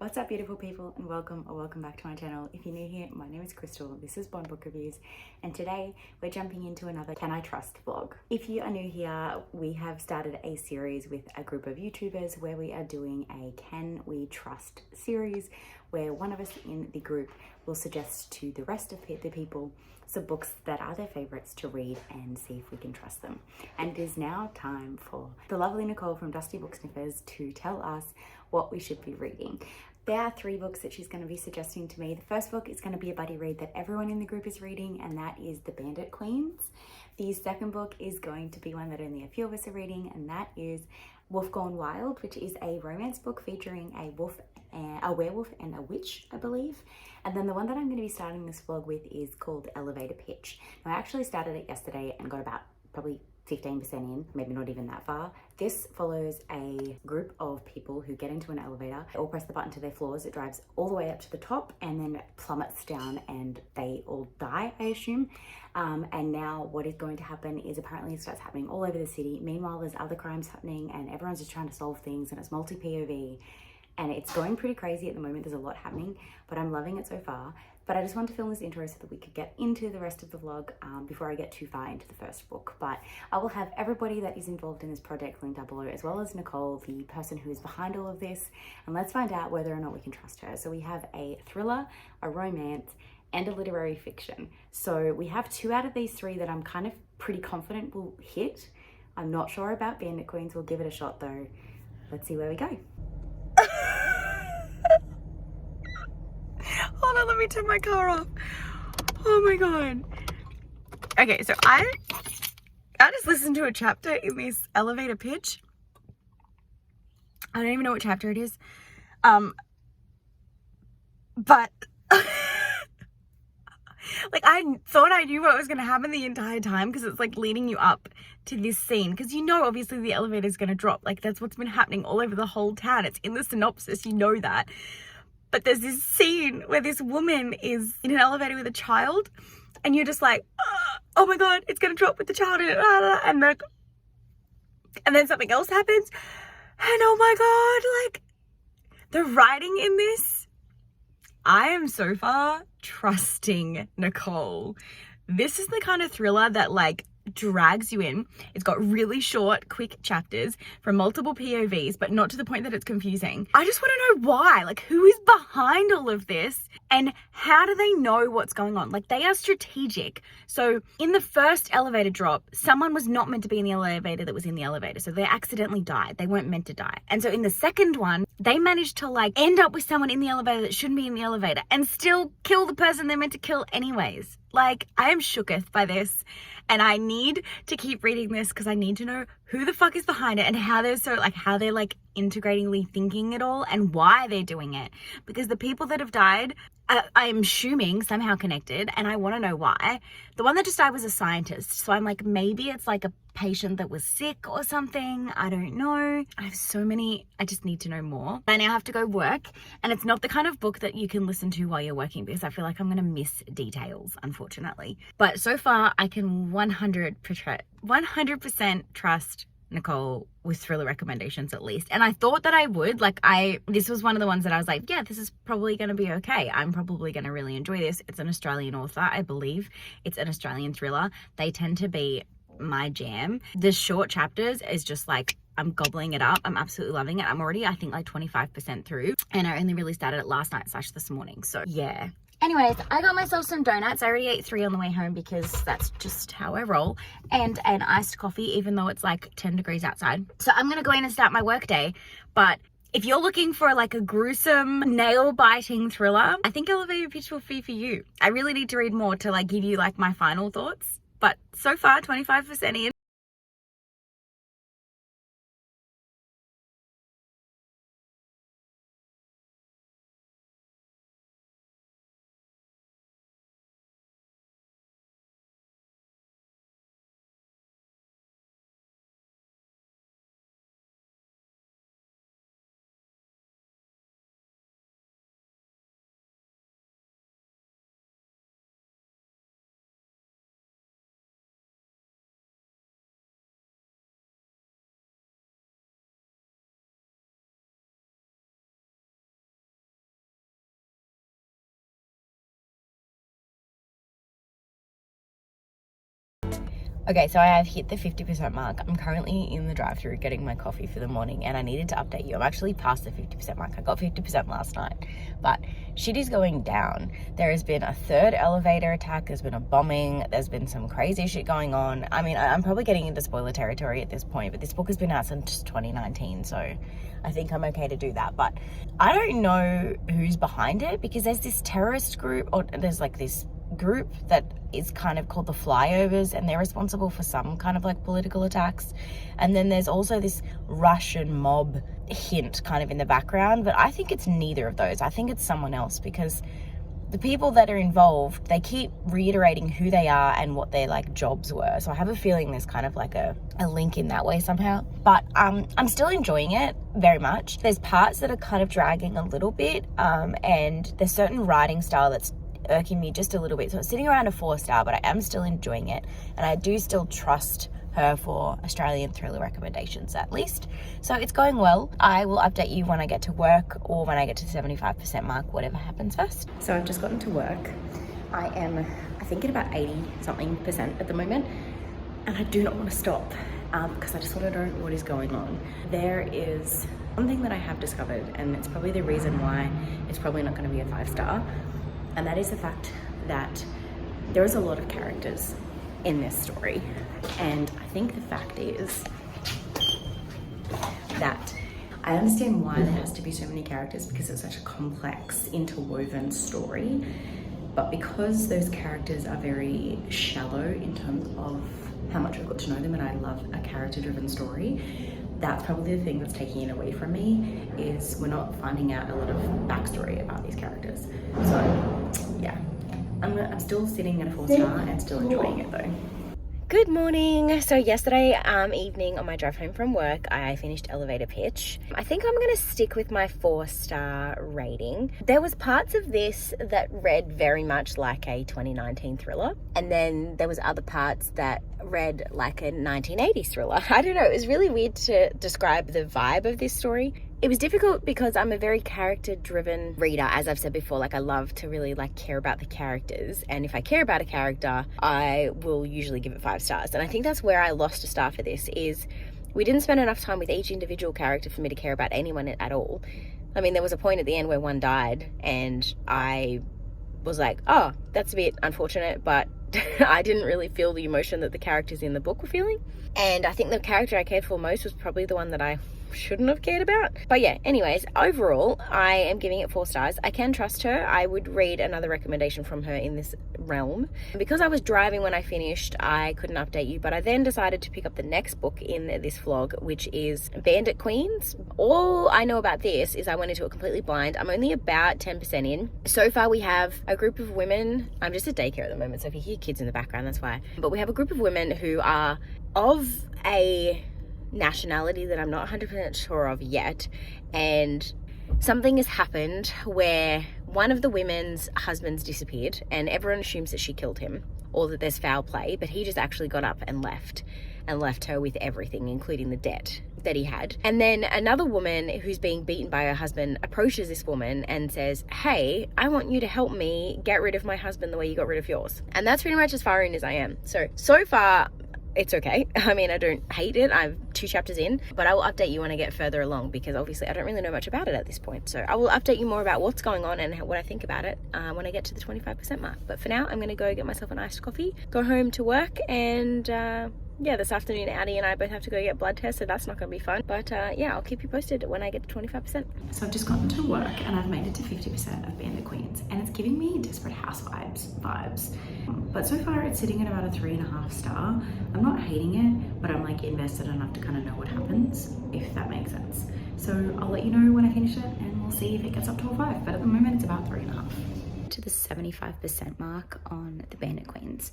What's up, beautiful people, and welcome back to my channel. If you're new here, my name is Crystal, this is Bond Book Reviews, and today we're jumping into another Can I Trust vlog. If you are new here, we have started a series with a group of YouTubers where we are doing a Can We Trust series, where one of us in the group will suggest to the rest of the people some books that are their favorites to read and see if we can trust them. And it is now time for the lovely Nicole from Dusty Book Sniffers to tell us what we should be reading. There are 3 books that she's going to be suggesting to me. The first book is going to be a buddy read that everyone in the group is reading, and that is The Bandit Queens. The second book is going to be one that only a few of us are reading, and that is Wolf Gone Wild, which is a romance book featuring a werewolf and a witch, I believe. And then the one that I'm going to be starting this vlog with is called Elevator Pitch. Now, I actually started it yesterday and got about probably 15% in, maybe not even that far. This follows a group of people who get into an elevator. They all press the button to their floors. It drives all the way up to the top and then plummets down, and they all die, I assume. And now what is going to happen is apparently it starts happening all over the city. Meanwhile, there's other crimes happening and everyone's just trying to solve things, and it's multi-POV. And it's going pretty crazy at the moment. There's a lot happening, but I'm loving it so far. But I just wanted to film this intro so that we could get into the rest of the vlog before I get too far into the first book. But I will have everybody that is involved in this project linked up below, as well as Nicole, the person who is behind all of this. And let's find out whether or not we can trust her. So we have a thriller, a romance, and a literary fiction. So we have 2 out of these 3 that I'm kind of pretty confident will hit. I'm not sure about Bandit Queens. We'll give it a shot though. Let's see where we go. Hold on, let me turn my car off. Oh my god. Okay, so I just listened to a chapter in this elevator pitch. I don't even know what chapter it is. But like, I thought I knew what was going to happen the entire time, because it's like leading you up to this scene, because you know obviously the elevator is going to drop. Like, that's what's been happening all over the whole town. It's in the synopsis, you know that. But there's this scene where this woman is in an elevator with a child, and you're just like, oh my god, it's going to drop with the child in it. And then something else happens. And oh my god, like, the writing in this, I am so far trusting Nicole. This is the kind of thriller that like drags you in. It's got really short, quick chapters from multiple POVs, but not to the point that it's confusing. I just want to know why, like, who is behind all of this and how do they know what's going on? Like, they are strategic. So in the first elevator drop, someone was not meant to be in the elevator that was in the elevator. So they accidentally died. They weren't meant to die. And so in the second one, they managed to like end up with someone in the elevator that shouldn't be in the elevator and still kill the person they're meant to kill anyways. Like, I am shooketh by this, and I need to keep reading this because I need to know who the fuck is behind it and how they're like integratingly thinking it all and why they're doing it. Because the people that have died, I'm assuming somehow connected, and I want to know why. The one that just died was a scientist, so I'm like, maybe it's like a patient that was sick or something. I don't know. I have so many. I just need to know more. I now have to go work, and it's not the kind of book that you can listen to while you're working, because I feel like I'm going to miss details, unfortunately. But so far, I can 100% trust Nicole with thriller recommendations, at least. And I thought that I would. This was one of the ones that I was like, yeah, this is probably going to be okay. I'm probably going to really enjoy this. It's an Australian author, I believe. It's an Australian thriller. They tend to be my jam. The short chapters is just like, I'm gobbling it up. I'm absolutely loving it. I'm already, I think, like 25% through, and I only really started it last night / this morning. So yeah. Anyways, I got myself some donuts. I already ate 3 on the way home because that's just how I roll. And an iced coffee, even though it's like 10 degrees outside. So I'm going to go in and start my work day. But if you're looking for like a gruesome, nail-biting thriller, I think Elevator Pitch will be for you. I really need to read more to like give you like my final thoughts. But so far, 25% in. Okay, so I have hit the 50% mark. I'm currently in the drive-thru getting my coffee for the morning, and I needed to update you. I'm actually past the 50% mark. I got 50% last night, but shit is going down. There has been a third elevator attack. There's been a bombing. There's been some crazy shit going on. I mean, I'm probably getting into spoiler territory at this point, but this book has been out since 2019, so I think I'm okay to do that. But I don't know who's behind it, because there's this terrorist group, or there's like this group that is kind of called the Flyovers, and they're responsible for some kind of like political attacks. And then there's also this Russian mob hint kind of in the background, but I think it's neither of those. I think it's someone else, because the people that are involved, they keep reiterating who they are and what their like jobs were. So I have a feeling there's kind of like a link in that way somehow. But I'm still enjoying it very much. There's parts that are kind of dragging a little bit, and there's certain writing style that's irking me just a little bit. So it's sitting around a 4-star, but I am still enjoying it, and I do still trust her for Australian thriller recommendations at least. So it's going well. I will update you when I get to work, or when I get to the 75% mark, whatever happens first. So I've just gotten to work. I think at about 80 something percent at the moment, and I do not want to stop because I just want to know what is going on. There is one thing that I have discovered, and it's probably the reason why it's probably not going to be a 5-star, and that is the fact that there is a lot of characters in this story. And I think the fact is that I understand why there has to be so many characters, because it's such a complex, interwoven story. But because those characters are very shallow in terms of how much I've got to know them, and I love a character-driven story, that's probably the thing that's taking it away from me, is we're not finding out a lot of backstory about these characters. So yeah, I'm still sitting at a 4-star and still enjoying it though. Good morning. So yesterday evening on my drive home from work, I finished Elevator Pitch. I think I'm gonna stick with my 4-star rating. There was parts of this that read very much like a 2019 thriller, and then there was other parts that read like a 1980s thriller. I don't know, it was really weird to describe the vibe of this story. It was difficult because I'm a very character-driven reader, as I've said before. Like, I love to really like care about the characters, and if I care about a character, I will usually give it 5 stars. And I think that's where I lost a star for this, is we didn't spend enough time with each individual character for me to care about anyone at all. I mean, there was a point at the end where one died, and I was like, oh, that's a bit unfortunate, but I didn't really feel the emotion that the characters in the book were feeling. And I think the character I cared for most was probably the one that I shouldn't have cared about. But yeah, anyways, overall, I am giving it 4 stars. I can trust her. I would read another recommendation from her in this realm. Because I was driving when I finished, I couldn't update you, but I then decided to pick up the next book in this vlog, which is Bandit Queens. All I know about this is I went into it completely blind. I'm only about 10% in. So far, we have a group of women. I'm just at daycare at the moment, so if you hear kids in the background, that's why. But we have a group of women who are of a nationality that I'm not 100% sure of yet, and something has happened where one of the women's husbands disappeared, and everyone assumes that she killed him or that there's foul play, but he just actually got up and left her with everything, including the debt that he had. And then another woman who's being beaten by her husband approaches this woman and says, hey, I want you to help me get rid of my husband the way you got rid of yours. And that's pretty much as far in as I am. So far, it's okay. I mean, I don't hate it. I'm 2 chapters in, but I will update you when I get further along, because obviously I don't really know much about it at this point. So I will update you more about what's going on and what I think about it when I get to the 25% mark. But for now, I'm going to go get myself an iced coffee, go home to work, and yeah, this afternoon Addie and I both have to go get blood tests, so that's not going to be fun. But yeah, I'll keep you posted when I get to 25%. So I've just gotten to work and I've made it to 50% of Bandit Queens, and it's giving me Desperate Housewives vibes. But so far it's sitting at about a 3.5 star. I'm not hating it, but I'm like invested enough to kind of know what happens, if that makes sense. So I'll let you know when I finish it, and we'll see if it gets up to a 5. But at the moment it's about 3.5. To the 75% mark on the Bandit Queens.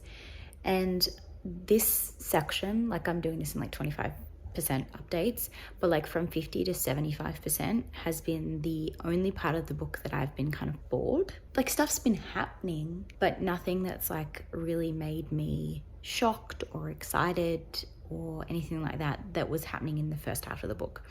And this section, like I'm doing this in like 25% updates, but like from 50 to 75% has been the only part of the book that I've been kind of bored. Like, stuff's been happening, but nothing that's like really made me shocked or excited or anything like that was happening in the first half of the book.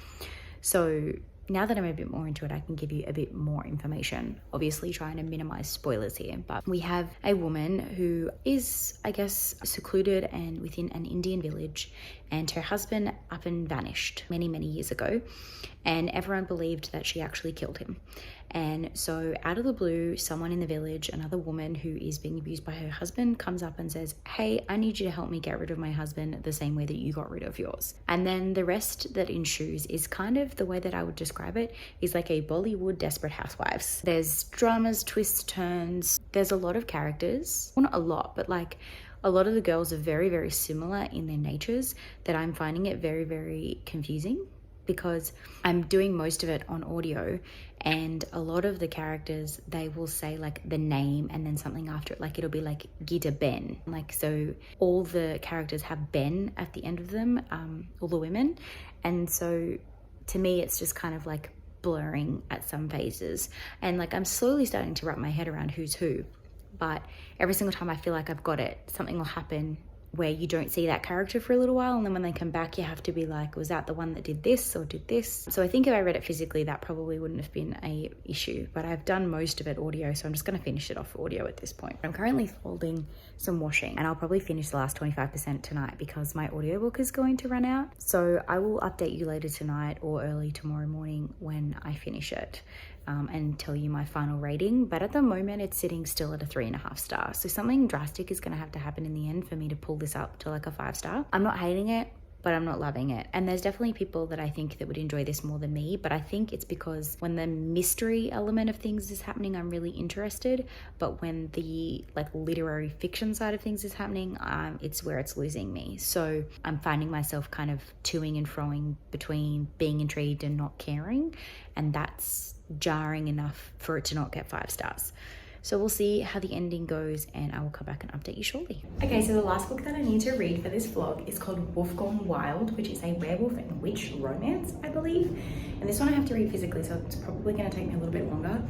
So now that I'm a bit more into it, I can give you a bit more information, obviously trying to minimize spoilers here. But we have a woman who is, I guess, secluded and within an Indian village, and her husband up and vanished many, many years ago, and everyone believed that she actually killed him. And so out of the blue, someone in the village, another woman who is being abused by her husband, comes up and says, hey, I need you to help me get rid of my husband the same way that you got rid of yours. And then the rest that ensues is kind of the way that I would describe it is like a Bollywood Desperate Housewives. There's dramas, twists, turns. There's a lot of characters. Well, not a lot, but like a lot of the girls are very, very similar in their natures that I'm finding it very, very confusing, because I'm doing most of it on audio, and a lot of the characters, they will say like the name and then something after it, like it'll be like Gita Ben, like, so all the characters have Ben at the end of them, all the women, and so to me it's just kind of like blurring at some phases, and like I'm slowly starting to wrap my head around who's who, but every single time I feel like I've got it, something will happen where you don't see that character for a little while, and then when they come back you have to be like, was that the one that did this or did this? So I think if I read it physically that probably wouldn't have been a issue, but I've done most of it audio, so I'm just going to finish it off audio at this point. I'm currently folding some washing, and I'll probably finish the last 25% tonight because my audiobook is going to run out, so I will update you later tonight or early tomorrow morning when I finish it. And tell you my final rating, but at the moment it's sitting still at a 3.5 stars. So something drastic is going to have to happen in the end for me to pull this up to like a 5 star. I'm not hating it, but I'm not loving it. And there's definitely people that I think that would enjoy this more than me, but I think it's because when the mystery element of things is happening, I'm really interested, but when the like literary fiction side of things is happening, it's where it's losing me. So I'm finding myself kind of toing and froing between being intrigued and not caring, and that's jarring enough for it to not get 5 stars. So we'll see how the ending goes, and I will come back and update you shortly. Okay, so the last book that I need to read for this vlog is called Wolf Gone Wild, which is a werewolf and witch romance, I believe. And this one I have to read physically, so it's probably going to take me a little bit longer.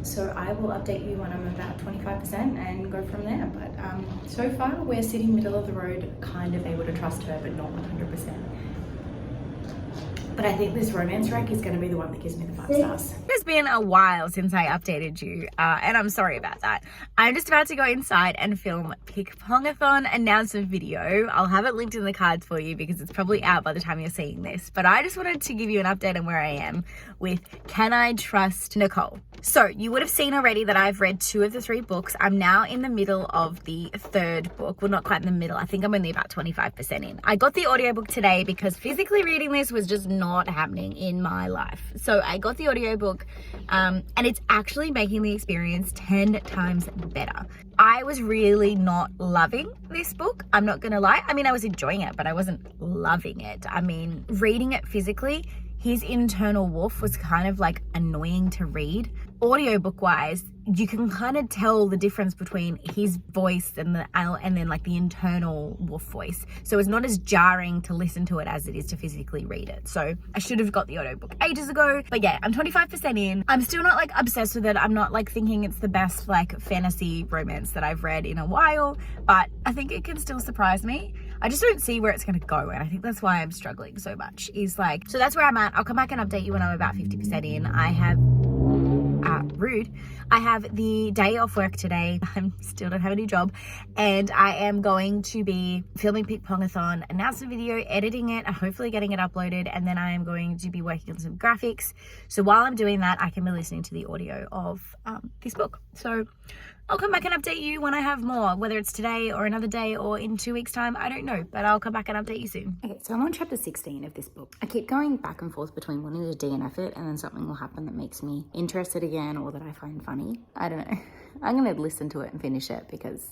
So I will update you when I'm about 25% and go from there. But so far we're sitting middle of the road, kind of able to trust her, but not 100%. But I think this romance wreck is going to be the one that gives me the 5 stars. It's been a while since I updated you, and I'm sorry about that. I'm just about to go inside and film Pick-Pongathon announcement video. I'll have it linked in the cards for you because it's probably out by the time you're seeing this. But I just wanted to give you an update on where I am with Can I Trust Nicole? So you would have seen already that I've read 2 of the 3 books. I'm now in the middle of the 3rd book. Well, not quite in the middle. I think I'm only about 25% in. I got the audiobook today because physically reading this was just not happening in my life. So I got the audiobook and it's actually making the experience 10 times better. I was really not loving this book. I'm not gonna lie. I mean, I was enjoying it, but I wasn't loving it. I mean, reading it physically, his internal wolf was kind of like annoying to read. Audiobook wise, you can kind of tell the difference between his voice and then like the internal wolf voice. So it's not as jarring to listen to it as it is to physically read it. So I should have got the audiobook ages ago. But yeah, I'm 25% in. I'm still not like obsessed with it. I'm not like thinking it's the best like fantasy romance that I've read in a while, but I think it can still surprise me. I just don't see where it's going to go, and I think that's why I'm struggling so much. Is like, so that's where I'm at. I'll come back and update you when I'm about 50% in. I have rude. I have the day off work today. I still don't have any job, and I am going to be filming Pick-Pongathon announcement video, editing it, and hopefully getting it uploaded, and then I am going to be working on some graphics. So while I'm doing that, I can be listening to the audio of this book. So I'll come back and update you when I have more, whether it's today or another day or in 2 weeks time, I don't know, but I'll come back and update you soon. Okay, so I'm on chapter 16 of this book. I keep going back and forth between wanting to DNF it and then something will happen that makes me interested again or that I find funny. I don't know. I'm gonna listen to it and finish it because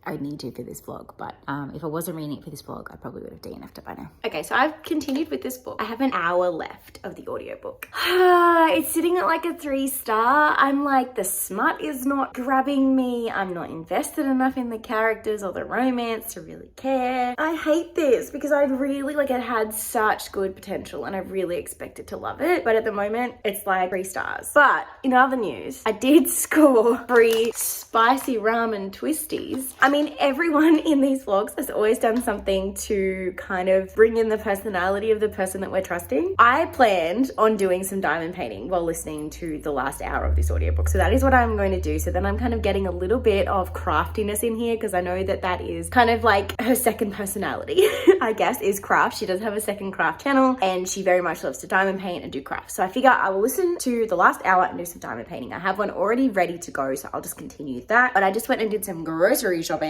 I need to for this vlog, but if I wasn't reading it for this vlog, I probably would have DNF'd it by now. Okay, so I've continued with this book. I have an hour left of the audiobook. It's sitting at like a 3 star. I'm like, the smut is not grabbing me. I'm not invested enough in the characters or the romance to really care. I hate this because I really, like, it had such good potential and I really expected to love it. But at the moment, it's like 3 stars. But in other news, I did score 3 spicy ramen twisties. I'm mean, everyone in these vlogs has always done something to kind of bring in the personality of the person that we're trusting. I planned on doing some diamond painting while listening to the last hour of this audiobook. So that is what I'm going to do. So then I'm kind of getting a little bit of craftiness in here because I know that that is kind of like her second personality, I guess, is craft. She does have a second craft channel and she very much loves to diamond paint and do crafts. So I figure I will listen to the last hour and do some diamond painting. I have one already ready to go, so I'll just continue that. But I just went and did some grocery shopping.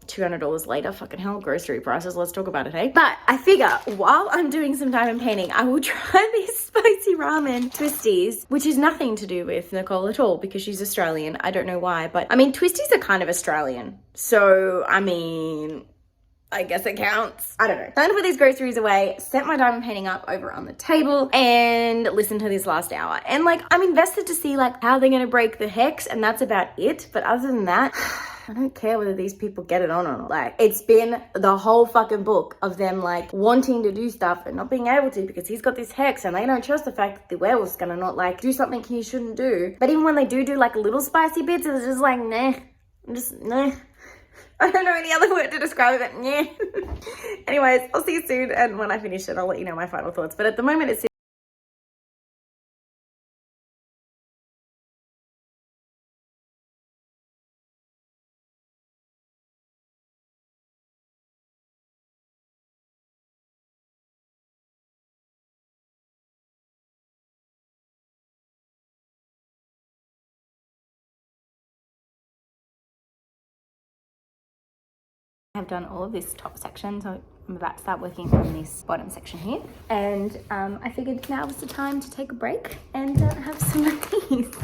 $200 later, fucking hell, grocery prices, let's talk about it, hey? But I figure while I'm doing some diamond painting, I will try these spicy ramen twisties, which is nothing to do with Nicole at all because she's Australian. I don't know why, but I mean, twisties are kind of Australian. So, I mean, I guess it counts. I don't know. Time to put these groceries away, set my diamond painting up over on the table and listen to this last hour. And like, I'm invested to see like how they're gonna break the hex and that's about it. But other than that, I don't care whether these people get it on or not. Like, it's been the whole fucking book of them like wanting to do stuff and not being able to because he's got this hex and they don't trust the fact that the werewolf's gonna not like do something he shouldn't do. But even when they do like little spicy bits, it's just like, nah, just nah. I don't know any other word to describe it, but yeah. Anyways, I'll see you soon, and when I finish it, I'll let you know my final thoughts. But at the moment, it's I've done all of this top section, so I'm about to start working on this bottom section here. And I figured now was the time to take a break and have some of these.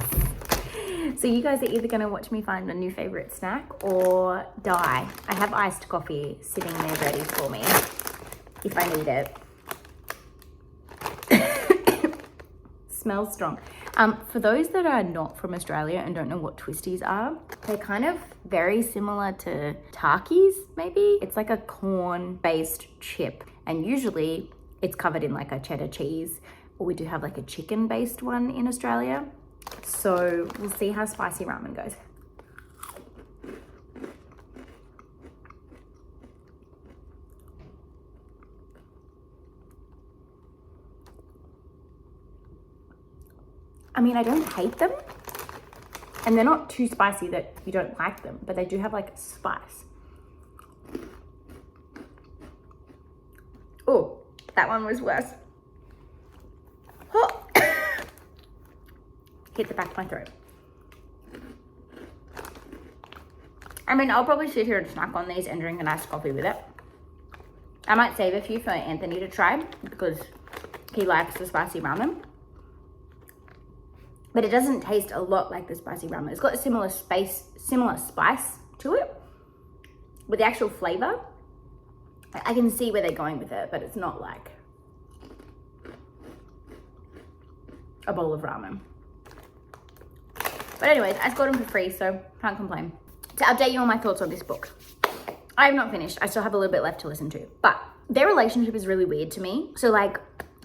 So you guys are either gonna watch me find a new favorite snack or die. I have iced coffee sitting there ready for me if I need it. Smells strong. For those that are not from Australia and don't know what twisties are, they're kind of very similar to Takis, maybe. It's like a corn-based chip, and usually it's covered in like a cheddar cheese, or we do have like a chicken-based one in Australia. So we'll see how spicy ramen goes. I mean, I don't hate them, and they're not too spicy that you don't like them, but they do have like spice. Oh, that one was worse. Oh. Hit the back of my throat. I mean, I'll probably sit here and snack on these and drink a nice coffee with it. I might save a few for Anthony to try because he likes the spicy ramen. But it doesn't taste a lot like the spicy ramen. It's got a similar spice to it. But the actual flavor, I can see where they're going with it, but it's not like a bowl of ramen. But anyways, I got them for free, so can't complain. To update you on my thoughts on this book, I have not finished. I still have a little bit left to listen to, but their relationship is really weird to me. So like,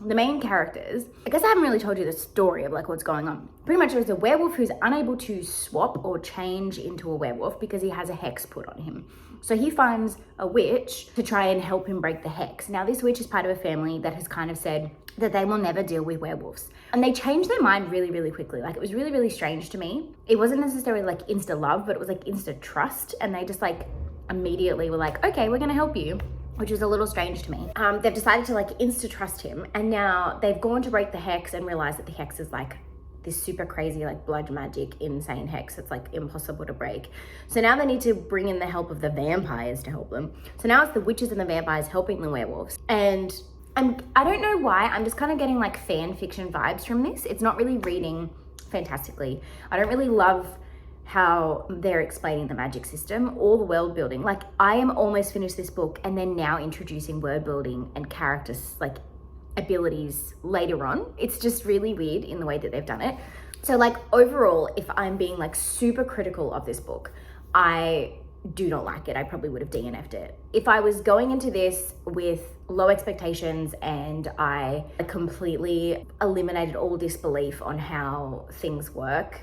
the main characters, I guess I haven't really told you the story of like what's going on. Pretty much there's a werewolf who's unable to swap or change into a werewolf because he has a hex put on him. So he finds a witch to try and help him break the hex. Now this witch is part of a family that has kind of said that they will never deal with werewolves. And they changed their mind really, really quickly. Like it was really, really strange to me. It wasn't necessarily like insta love, but it was like insta trust. And they just like immediately were like, okay, we're gonna help you, which was a little strange to me. They've decided to like insta-trust him, and now they've gone to break the hex and realized that the hex is like this super crazy, like blood magic, insane hex. It's like impossible to break. So now they need to bring in the help of the vampires to help them. So now it's the witches and the vampires helping the werewolves. And I don't know why, I'm just kind of getting like fan fiction vibes from this. It's not really reading fantastically. I don't really love how they're explaining the magic system or the world building. Like I am almost finished this book and then now introducing word building and characters like abilities later on. It's just really weird in the way that they've done it. So like overall, if I'm being like super critical of this book, I do not like it. I probably would have DNF'd it. If I was going into this with low expectations and I completely eliminated all disbelief on how things work,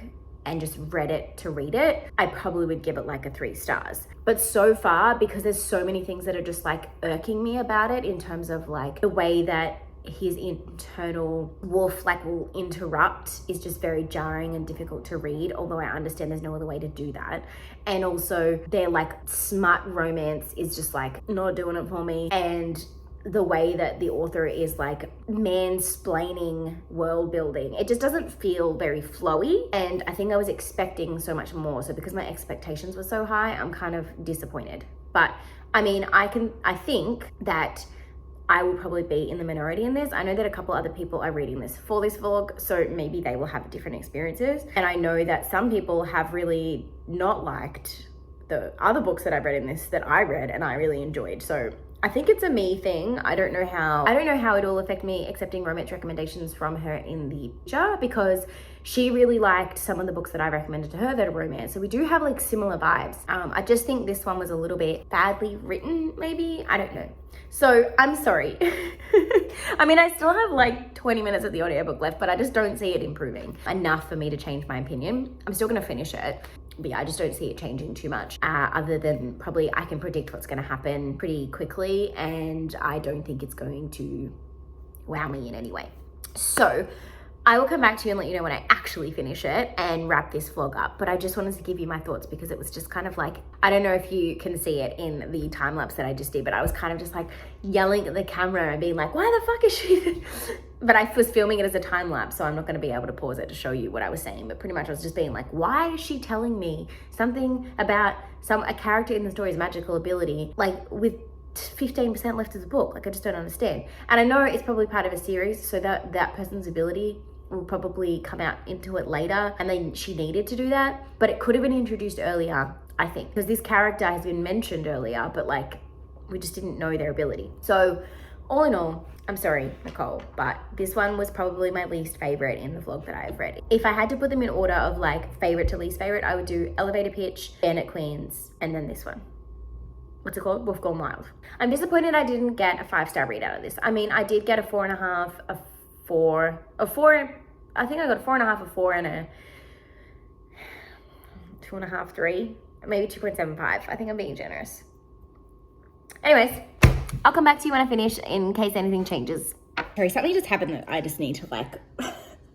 and just read it to read it, I probably would give it like a 3 stars. But so far, because there's so many things that are just like irking me about it in terms of like the way that his internal wolf like will interrupt is just very jarring and difficult to read, although I understand there's no other way to do that. And also their like smut romance is just like not doing it for me. And the way that the author is like mansplaining world building, it just doesn't feel very flowy, and I think I was expecting so much more. So because my expectations were so high, I'm kind of disappointed. But I mean, I think that I will probably be in the minority in this. I know that a couple other people are reading this for this vlog, so maybe they will have different experiences. And I know that some people have really not liked the other books that I've read in this that I read and I really enjoyed. So I think it's a me thing. I don't know how it will affect me accepting romance recommendations from her in the future, because she really liked some of the books that I recommended to her that are romance. So we do have like similar vibes. I just think this one was a little bit badly written, maybe. I don't know. So I'm sorry. I mean, I still have like 20 minutes of the audiobook left, but I just don't see it improving enough for me to change my opinion. I'm still gonna finish it. But yeah, I just don't see it changing too much, other than probably I can predict what's going to happen pretty quickly, and I don't think it's going to wow me in any way. So I will come back to you and let you know when I actually finish it and wrap this vlog up. But I just wanted to give you my thoughts, because it was just kind of like, I don't know if you can see it in the time lapse that I just did, but I was kind of just like yelling at the camera and being like, why the fuck is she? But I was filming it as a time lapse, so I'm not going to be able to pause it to show you what I was saying. But pretty much I was just being like, why is she telling me something about a character in the story's magical ability, like with 15% left of the book? Like, I just don't understand. And I know it's probably part of a series, so that person's ability will probably come out into it later, and then she needed to do that. But it could have been introduced earlier, I think, because this character has been mentioned earlier, but like we just didn't know their ability. So all in all, I'm sorry, Nicole, but this one was probably my least favorite in the vlog that I've read. If I had to put them in order of like favorite to least favorite, I would do Elevator Pitch, Bandit Queens, and then this one. What's it called? Wolf Gone Wild. I'm disappointed I didn't get a 5-star read out of this. I mean, I did get a 4.5, a 4, I think I got a 4.5, a 4, and a 2.5, 3, maybe 2.75. I think I'm being generous. Anyways, I'll come back to you when I finish in case anything changes. Sorry, something just happened that I just need to like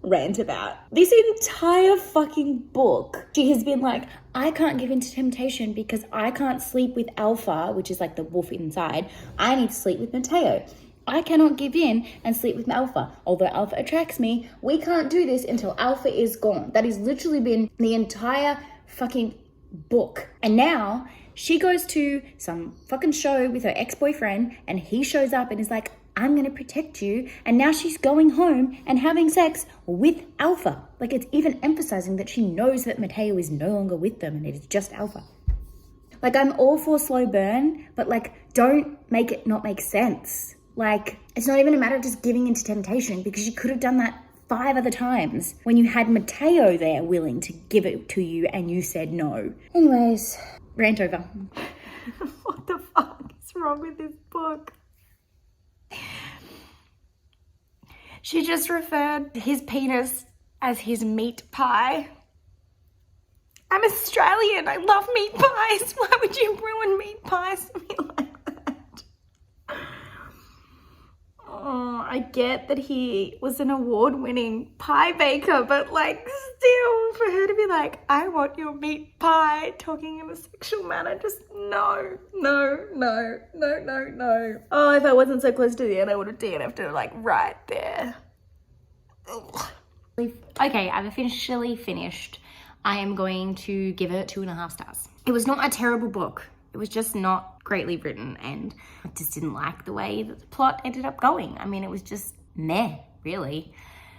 rant about. This entire fucking book, she has been like, I can't give in to temptation because I can't sleep with Alpha, which is like the wolf inside. I need to sleep with Mateo. I cannot give in and sleep with Alpha. Although Alpha attracts me, we can't do this until Alpha is gone. That has literally been the entire fucking book. And now she goes to some fucking show with her ex-boyfriend, and he shows up and is like, I'm gonna protect you. And now she's going home and having sex with Alpha. Like, it's even emphasizing that she knows that Mateo is no longer with them and it is just Alpha. Like, I'm all for slow burn, but like, don't make it not make sense. Like, it's not even a matter of just giving into temptation, because you could have done that 5 other times when you had Mateo there willing to give it to you and you said no. Anyways, rant over. What the fuck is wrong with this book? She just referred to his penis as his meat pie. I'm Australian. I love meat pies. Why would you ruin meat pies for me like that? Oh, I get that he was an award-winning pie baker, but like still for her to be like, I want your meat pie, talking in a sexual manner, just no. Oh, if I wasn't so close to the end, I would have DNF'd her like right there. Ugh. Okay, I've officially finished. I am going to give it 2.5 stars. It was not a terrible book. It was just not greatly written, and I just didn't like the way that the plot ended up going. I mean, it was just meh, really.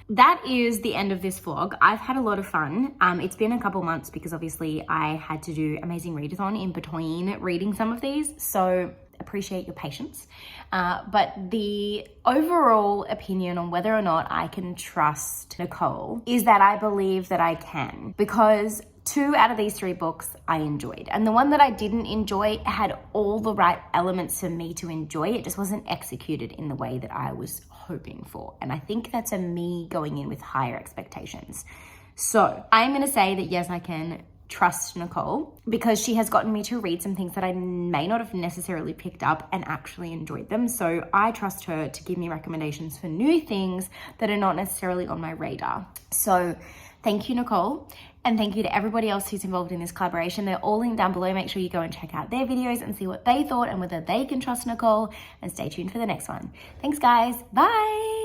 That is the end of this vlog. I've had a lot of fun. It's been a couple months because obviously I had to do Amazing Readathon in between reading some of these, so appreciate your patience. But the overall opinion on whether or not I can trust Nicole is that I believe that I can, because 2 out of these 3 books I enjoyed. And the one that I didn't enjoy had all the right elements for me to enjoy. It just wasn't executed in the way that I was hoping for. And I think that's a me going in with higher expectations. So I'm going to say that yes, I can trust Nicole because she has gotten me to read some things that I may not have necessarily picked up and actually enjoyed them. So I trust her to give me recommendations for new things that are not necessarily on my radar. So thank you, Nicole. And thank you to everybody else who's involved in this collaboration. They're all linked down below. Make sure you go and check out their videos and see what they thought and whether they can trust Nicole. And stay tuned for the next one. Thanks, guys. Bye.